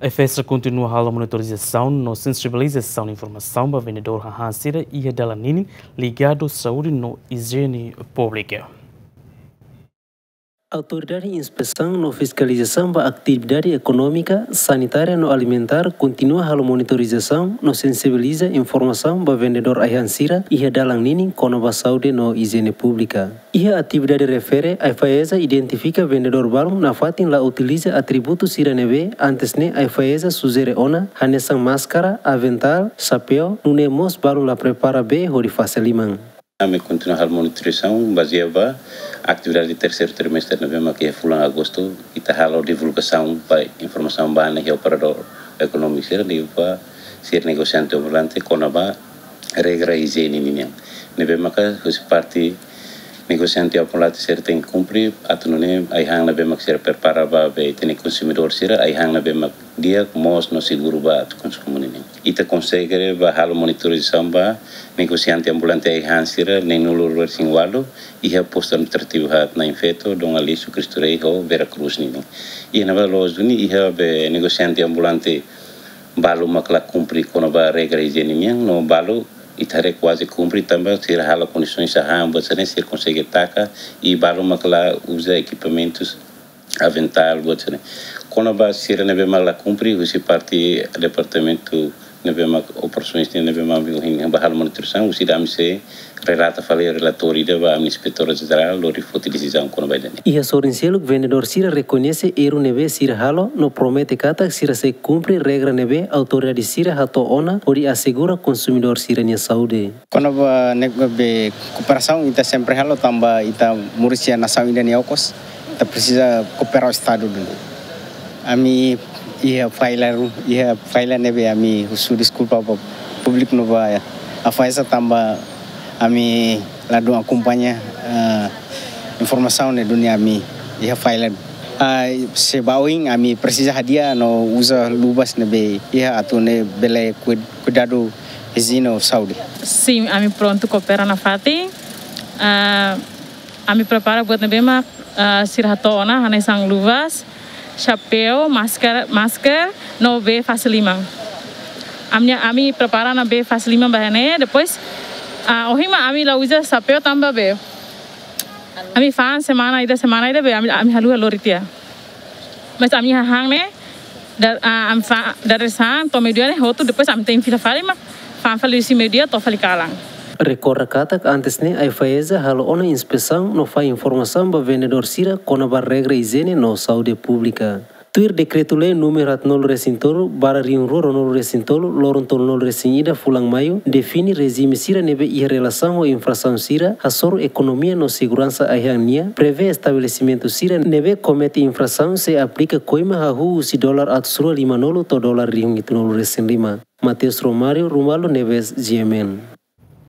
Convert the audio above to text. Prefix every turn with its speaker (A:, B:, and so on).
A: A festa continua a monitorização e sensibilização de informação para vendedor Hansira e a Dalanini ligado à saúde e higiene pública.
B: Autoridade de inspeção e fiscalização da atividade econômica, sanitária e alimentar continua a monitorização e sensibiliza informação para vendedor Hansira e a Dalanini com a saúde e higiene pública. E a atividade refere a FAESA identifica vendedor balão na fatin la utiliza atributos siranebe antes ne a FAESA sugere ona hanesan máscara, avental, chapéu, nunemos balão la prepara be hori fase limang.
C: Kami continua a monitorização baseada na atividade do terceiro trimestre de novembro, que é fulano agosto, e está a divulgação para informação básica que é o operador econômico para ser negociante ambulante com a regra higiene ninguém. Novembro que se parte negociante ambulante ser tem que cumprir, atunune aí hang novembro que ser prepara para ter consumidor ser aí hang novembro dia mos no seguro para consumo ninguém. E te consegue baixar a monitorização para negociante ambulante aí hang ser nem no lugar singwalo e a posto administrativo hat na infeto don ali su Cristo Rei ho Veracruz ninguém. E na verdade e a negociante ambulante balu makla cumprir com a regra higiene ninguém no balu itare quase cumpre também ter hala condições a ambas se consegue taca e balu makla usa equipamentos avental botane quando ba ser nebe makla cumpre o se parte departamento nebe mak operações tem nebe mak em bahal monitorização o se dá se relata falei relatório da inspetora geral do rifote decisão quando vai dentro.
B: E a Sorencielo vendedor sira reconhece eru nebe sira halo no promete kata sira se cumpre regra nebe autoridade sira hato ona ori assegura consumidor sira nia saúde.
D: Quando ba nebe cooperação ita sempre halo tamba ita murisia nação indania okos ita precisa cooperar o estado dulu. Ami ia failar nebe ami usu desculpa para público no vai a faisa tamba ami lado acompanha informação de dunia ami ia failan sebawing ami precisa hadiah no usa lubas nebe ia atune bele cuidado higiene saúde.
E: Sim, ami pronto coopera na fati ami prepara buat nebe mak sirhatona hanesang luvas chapéu masker no be facilimang ami prepara na be facilimang bahane depois ohima ami la usa chapéu tamba be ami fan semana ida be ami halu ritia mas ami hang ne am fa dari sang to media ne hotu depois am tem fila fali mak fan fali si media to fali kalang.
B: Recorda kata antes ne a FAESA halo ona inspeção no fa informação ba vendedor sira com a regra higiene no saúde pública. Tuir decreto-lei número 9 recintolo bara riunro no recintolo loronton no resinida fulang maio define regime sira nebe e relação ou infração sira a soro economia no segurança ahiania prevê estabelecimento sira nebe comete infração se aplica coima a $5 atsuro 5 to $5 riung itu no resin 5. Mateus Romário Rumalo Neves GMN.